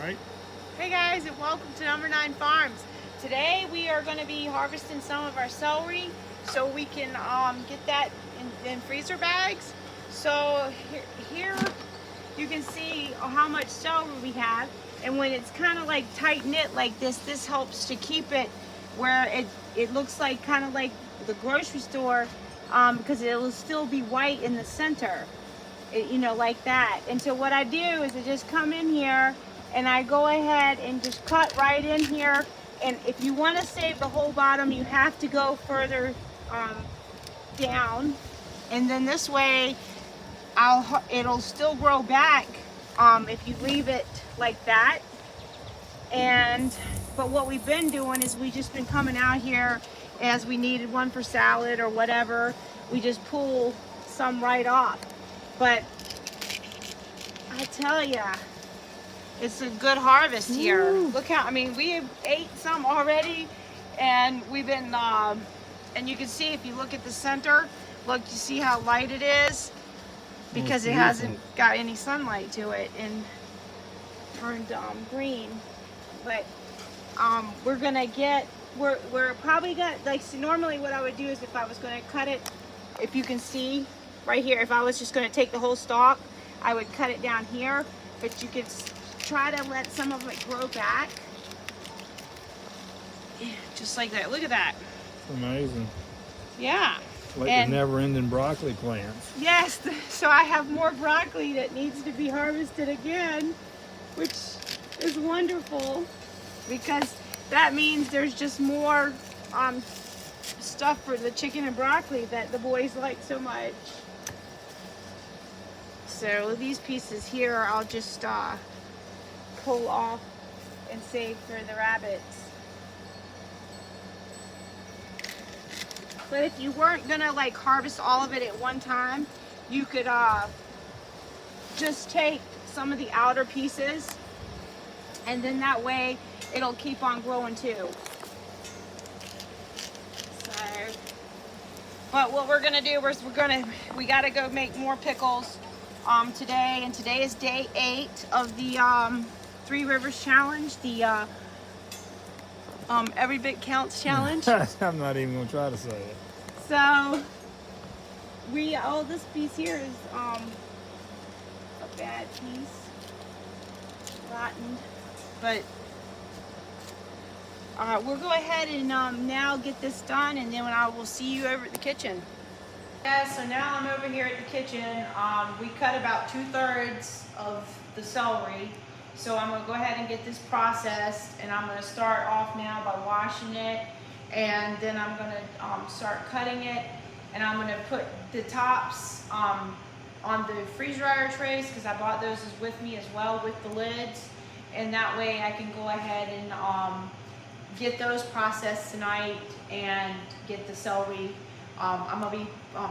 Right. Hey guys, and welcome to Number 9 Farms. Today we are going to be harvesting some of our celery so we can get that in freezer bags. So here you can see how much celery we have, and when it's kind of like tight knit like this helps to keep it where it looks like kind of like the grocery store, because it will still be white in the center. You know, like that. And so what I do is I just come in here and I go ahead and just cut right in here. And if you want to save the whole bottom, you have to go further down. And then this way, it'll still grow back if you leave it like that. But what we've been doing is we just been coming out here as we needed one for salad or whatever. We just pull some right off. But I tell ya, it's a good harvest here. Woo. Look how, I mean, we have ate some already, and we've been, and you can see if you look at the center, look, you see how light it is? Because it hasn't got any sunlight to it and turned green. But we're gonna get, we're probably gonna, like, so normally what I would do is if I was gonna cut it, if you can see right here, if I was just gonna take the whole stalk, I would cut it down here, but you could try to let some of it grow back. Yeah, just like that. Look at that. It's amazing. Yeah. Like the never-ending broccoli plants. Yes, so I have more broccoli that needs to be harvested again, which is wonderful because that means there's just more stuff for the chicken and broccoli that the boys like so much. So these pieces here I'll just pull off and save for the rabbits. But if you weren't gonna like harvest all of it at one time, you could just take some of the outer pieces, and then that way it'll keep on growing too. So, but what we're gonna do is we gotta go make more pickles today, and today is day 8 of the Three Rivers Challenge, the Every Bit Counts Challenge. I'm not even gonna try to say it. So this piece here is a bad piece, rotten, but we'll go ahead and now get this done, and then I will see you over at the kitchen. Yeah, so now I'm over here at the kitchen. We cut about 2/3 of the celery. So I'm gonna go ahead and get this processed, and I'm gonna start off now by washing it, and then I'm gonna start cutting it, and I'm gonna put the tops on the freeze dryer trays because I bought those with me as well with the lids, and that way I can go ahead and get those processed tonight and get the celery. I'm gonna be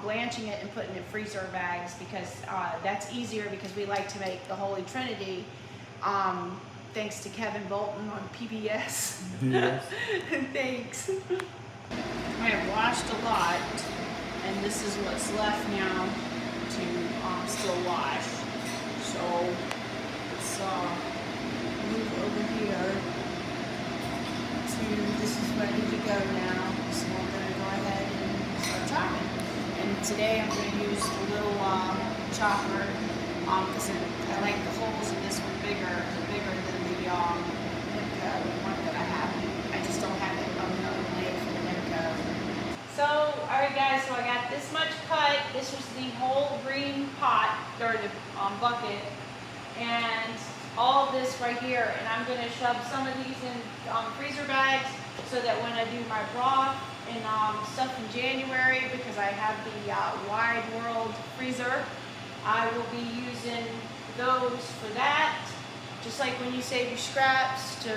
blanching it and putting it in freezer bags because that's easier because we like to make the Holy Trinity. Thanks to Kevin Bolton on PBS. Yes. Thanks. I have washed a lot, and this is what's left now to still wash. So let's move over here to, this is ready to go now. So I'm gonna go ahead and start chopping. And today I'm gonna use a little chopper because I like the holes in this one bigger than the one that I have. I just don't have it on the other leg for the Nimco. So, alright guys, so I got this much cut. This was the whole green pot, or the bucket, and all of this right here. And I'm going to shove some of these in freezer bags so that when I do my broth and stuff in January, because I have the Wide World freezer, I will be using those for that. Just like when you save your scraps to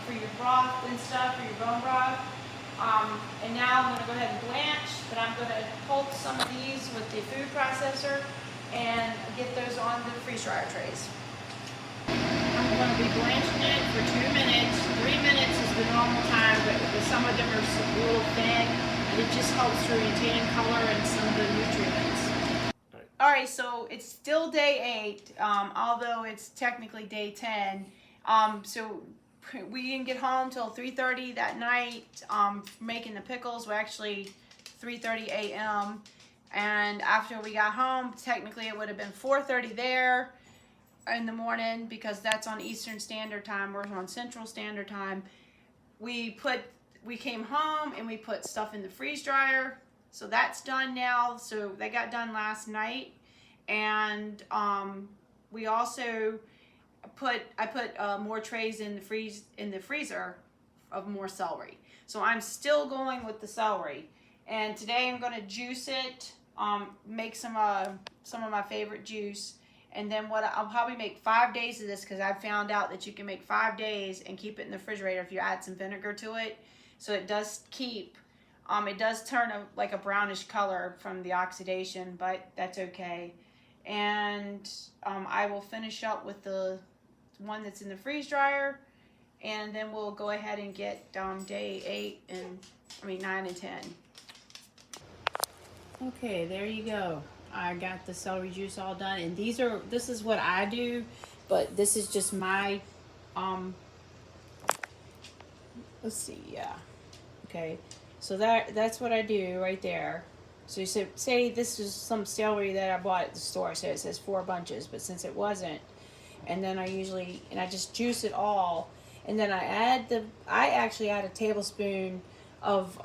for your broth and stuff, for your bone broth. And now I'm going to go ahead and blanch, but I'm going to pulp some of these with the food processor and get those on the freeze dryer trays. I'm going to be blanching it for 2 minutes. 3 minutes is the normal time, but some of them are a little thin, and it just helps to retain color and some of the nutrients. All right, so it's still day 8, although it's technically day 10, So we didn't get home till 3:30 that night. Making the pickles were actually 3:30 a.m. And after we got home, technically it would have been 4:30 there in the morning because that's on Eastern Standard Time. We're on Central Standard Time. We came home and we put stuff in the freeze dryer. So that's done now. So they got done last night. And we also I put more trays in the freezer of more celery. So I'm still going with the celery. And today I'm going to juice it, make some of my favorite juice. And then I'll probably make 5 days of this because I found out that you can make 5 days and keep it in the refrigerator if you add some vinegar to it. So it does keep, it does turn like a brownish color from the oxidation, but that's okay. And I will finish up with the one that's in the freeze dryer, and then we'll go ahead and get day 9 and 10. Okay, there you go. I got the celery juice all done, and this is what I do, but this is just my let's see, yeah. Okay. So that's what I do right there. So you say this is some celery that I bought at the store, so it says 4 bunches, but since it wasn't, and then I just juice it all, and then I actually add a tablespoon of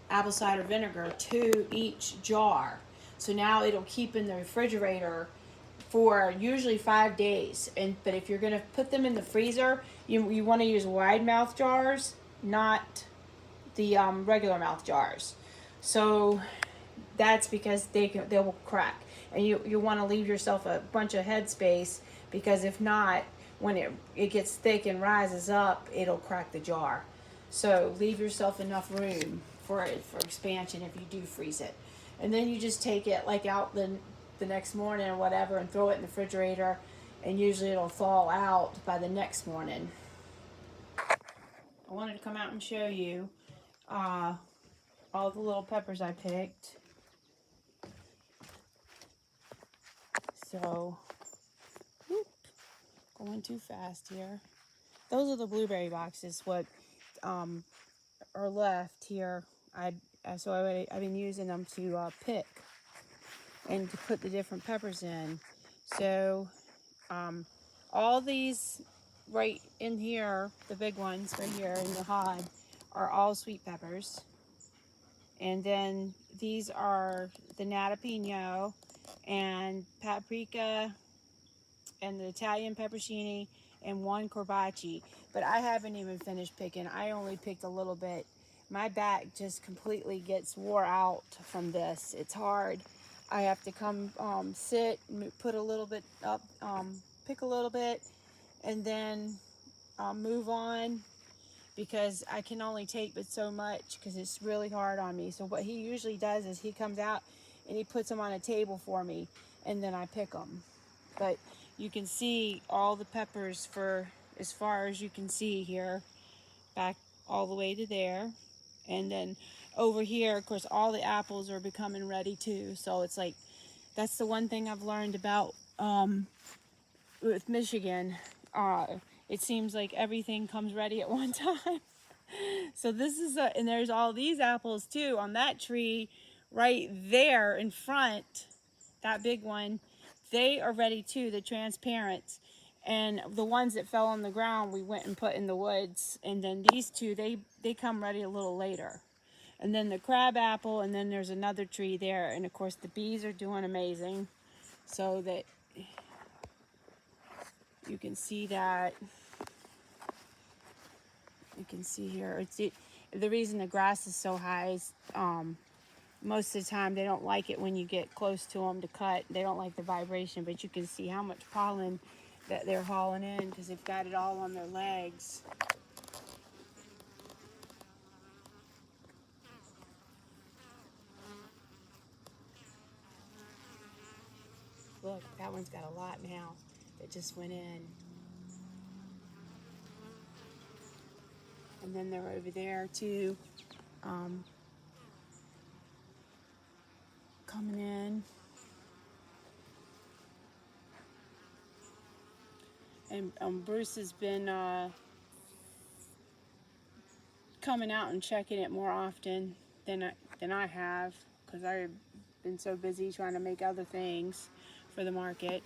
apple cider vinegar to each jar. So now it'll keep in the refrigerator for usually 5 days. But if you're gonna put them in the freezer, you want to use wide mouth jars, not the regular mouth jars. So that's because they will crack, and you want to leave yourself a bunch of headspace, because if not, when it gets thick and rises up, it'll crack the jar. So leave yourself enough room for expansion if you do freeze it. And then you just take it like out the next morning or whatever and throw it in the refrigerator, and usually it'll thaw out by the next morning. I wanted to come out and show you all the little peppers I picked. So, going too fast here. Those are the blueberry boxes. What are left here? I've been using them to pick and to put the different peppers in. So, all these right in here, the big ones right here in the hod, are all sweet peppers. And then these are the natapino and paprika and the Italian pepperoncini and 1 corbaci. But I haven't even finished picking. I only picked a little bit. My back just completely gets wore out from this. It's hard. I have to come sit, put a little bit up, pick a little bit, and then move on, because I can only take but so much because it's really hard on me. So what he usually does is he comes out and he puts them on a table for me, and then I pick them. But you can see all the peppers for as far as you can see here, back all the way to there. And then over here, of course, all the apples are becoming ready too. So it's like, that's the one thing I've learned about with Michigan. It seems like everything comes ready at one time. So this is and there's all these apples too on that tree right there in front, that big one. They are ready too, the transparents. And the ones that fell on the ground, we went and put in the woods. And then these two, they come ready a little later. And then the crab apple, and then there's another tree there. And of course the bees are doing amazing. So that you can see that. You can see here, the reason the grass is so high is most of the time they don't like it when you get close to them to cut. They don't like the vibration, but you can see how much pollen that they're hauling in because they've got it all on their legs. Look, that one's got a lot now that just went in. And then they're over there too, coming in. And Bruce has been coming out and checking it more often than I have, because I've been so busy trying to make other things for the market.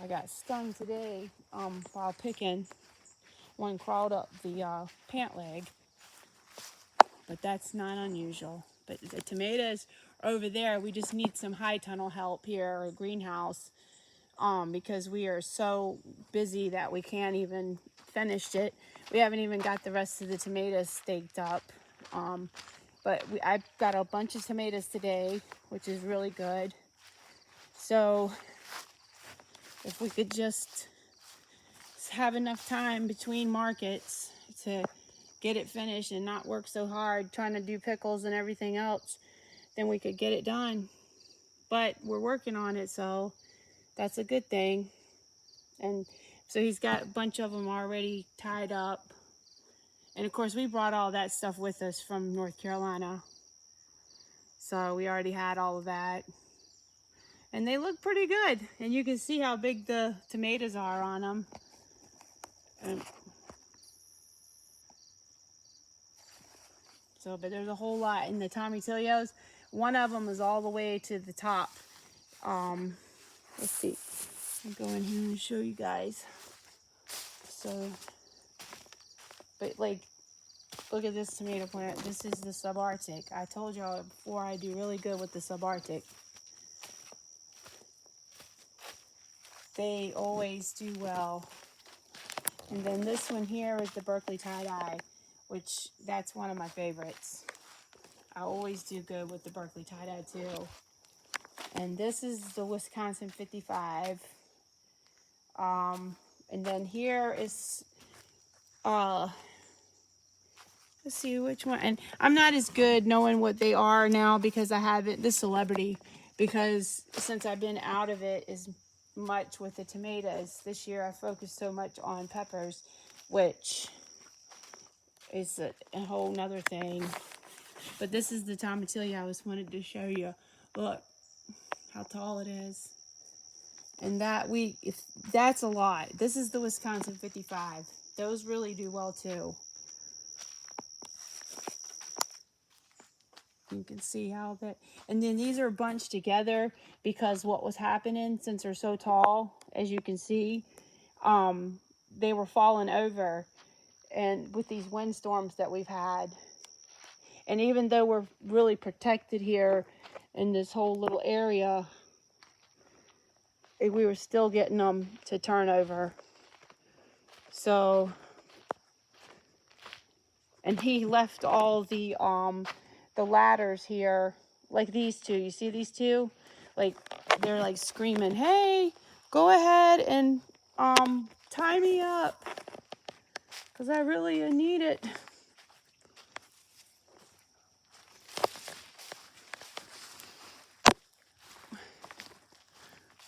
I got stung today while picking. One crawled up the pant leg, but that's not unusual. But the tomatoes are over there. We just need some high tunnel help here or greenhouse, because we are so busy that we can't even finish it. We haven't even got the rest of the tomatoes staked up. But I've got a bunch of tomatoes today, which is really good. So if we could just have enough time between markets to get it finished and not work so hard trying to do pickles and everything else, then we could get it done. But we're working on it, so that's a good thing. And so he's got a bunch of them already tied up. And of course, we brought all that stuff with us from North Carolina, so we already had all of that. And they look pretty good. And you can see how big the tomatoes are on them. And so, but there's a whole lot in the tomatillos. One of them is all the way to the top. Let's see. I'll go in here and show you guys. So, but like, look at this tomato plant. This is the subarctic. I told y'all before I do really good with the subarctic. They always do well. And then this one here is the Berkeley tie-dye, which that's one of my favorites. I always do good with the Berkeley tie-dye too. And this is the Wisconsin 55. And then here is, let's see which one. And I'm not as good knowing what they are now because I haven't, this Celebrity, because since I've been out of it as much with the tomatoes, this year I focused so much on peppers, which is a whole nother thing. But this is the tomatillo I was wanted to show you. Look how tall it is. And that's a lot. This is the Wisconsin 55. Those really do well too. You can see how that, and then these are bunched together because what was happening, since they're so tall, as you can see, they were falling over, and with these windstorms that we've had. And even though we're really protected here in this whole little area, we were still getting them to turn over. So, and he left all the ladders here, like these two. You see these two? Like, they're like screaming, hey, go ahead and tie me up, because I really need it.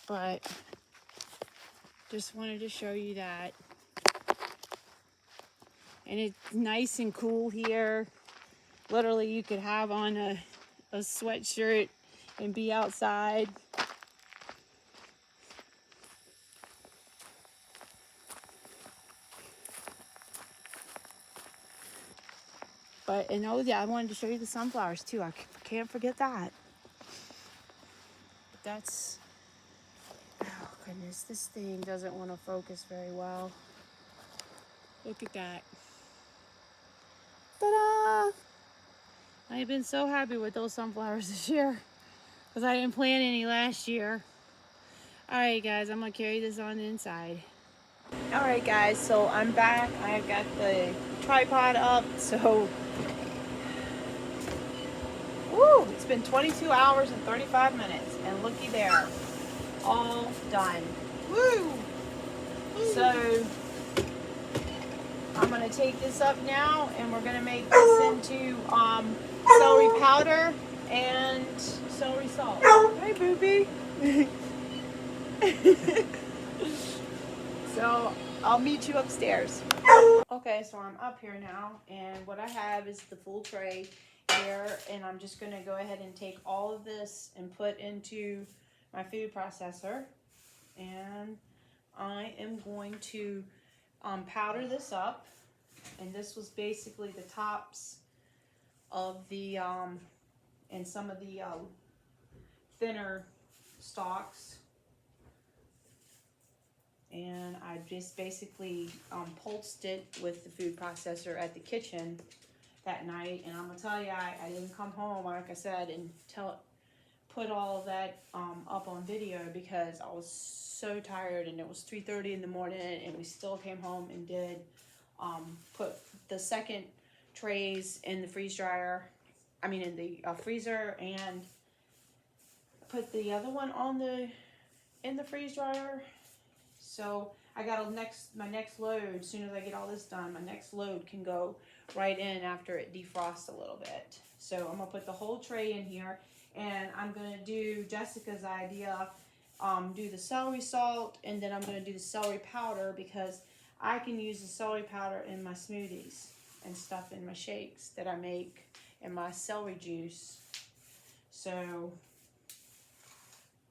But just wanted to show you that. And it's nice and cool here. Literally, you could have on a sweatshirt and be outside. But, and oh yeah, I wanted to show you the sunflowers too. I can't forget that. But that's, oh goodness, this thing doesn't want to focus very well. Look at that. Ta-da! I've been so happy with those sunflowers this year because I didn't plant any last year. Alright guys, I'm going to carry this on the inside. Alright guys, so I'm back. I've got the tripod up, so woo, it's been 22 hours and 35 minutes, and looky there, all done. Woo! So I'm going to take this up now, and we're going to make this into celery powder and celery salt. Hey, Boopy. So I'll meet you upstairs. Okay, so I'm up here now, and what I have is the full tray, here, and I'm just going to go ahead and take all of this and put into my food processor. And I am going to powder this up. And this was basically the tops of the, and some of the thinner stalks. And I just basically pulsed it with the food processor at the kitchen that night. And I'm gonna tell you, I didn't come home, like I said, and put all of that up on video because I was so tired, and it was 3:30 in the morning, and we still came home and did put the second trays in the freeze dryer. I mean in the freezer, and put the other one in the freeze dryer. So I got my next load. As soon as I get all this done, my next load can go right in after it defrosts a little bit. So I'm gonna put the whole tray in here, and I'm gonna do Jessica's idea, do the celery salt, and then I'm gonna do the celery powder, because I can use the celery powder in my smoothies and stuff, in my shakes that I make, and my celery juice. So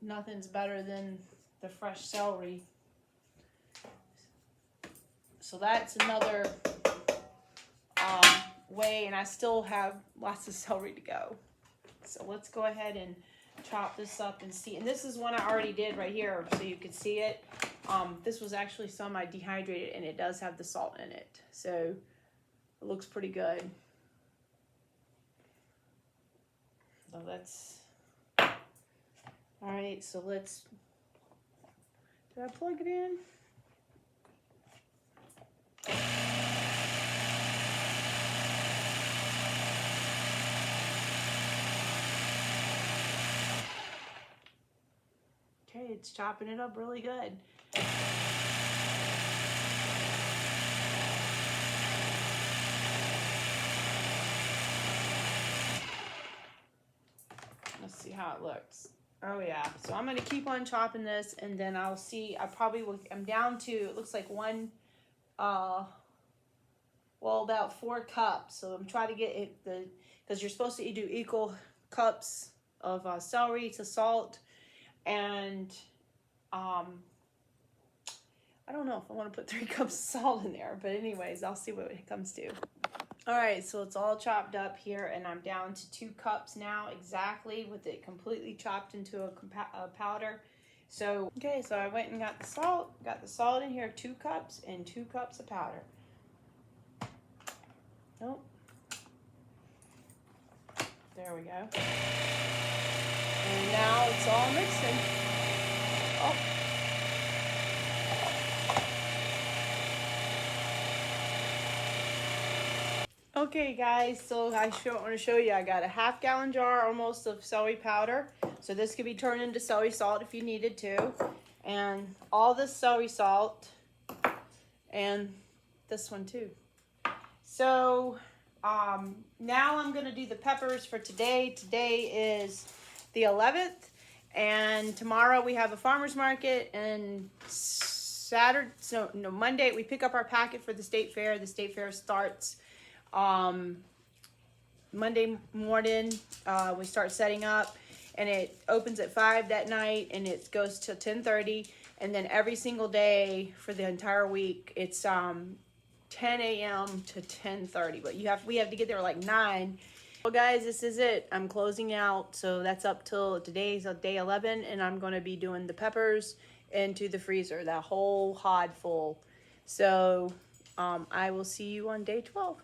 nothing's better than the fresh celery. So that's another way, and I still have lots of celery to go. So let's go ahead and chop this up and see. And this is one I already did right here, so you can see it. This was actually some I dehydrated, and it does have the salt in it. So it looks pretty good. So that's, all right, so let's, did I plug it in? Okay, it's chopping it up really good. Let's see how it looks. Oh yeah, so I'm gonna keep on chopping this, and then I'll see. I probably will. I'm down to, it looks like one, well, about 4 cups. So I'm trying to get it, because you're supposed to do equal cups of celery to salt, and I don't know if I want to put 3 cups of salt in there, but anyways, I'll see what it comes to. All right, so it's all chopped up here, and I'm down to 2 cups now exactly, with it completely chopped into a powder. So, okay, so I went and got the salt in here, 2 cups, and 2 cups of powder. Nope. There we go. And now it's all mixing. Oh. Okay guys, so I want to show you, I got a half-gallon jar almost of celery powder. So this could be turned into celery salt if you needed to. And all this celery salt, and this one too. So now I'm going to do the peppers for today. Today is the 11th, and tomorrow we have a farmer's market, and Monday we pick up our packet for the state fair. The state fair starts Monday morning. We start setting up, and it opens at 5 that night, and it goes till 10:30, and then every single day for the entire week it's 10 a.m. to 10:30, but we have to get there like 9. Well guys, this is it. I'm closing out, so that's up till today's day 11, and I'm going to be doing the peppers into the freezer, that whole hod full. So I will see you on day 12.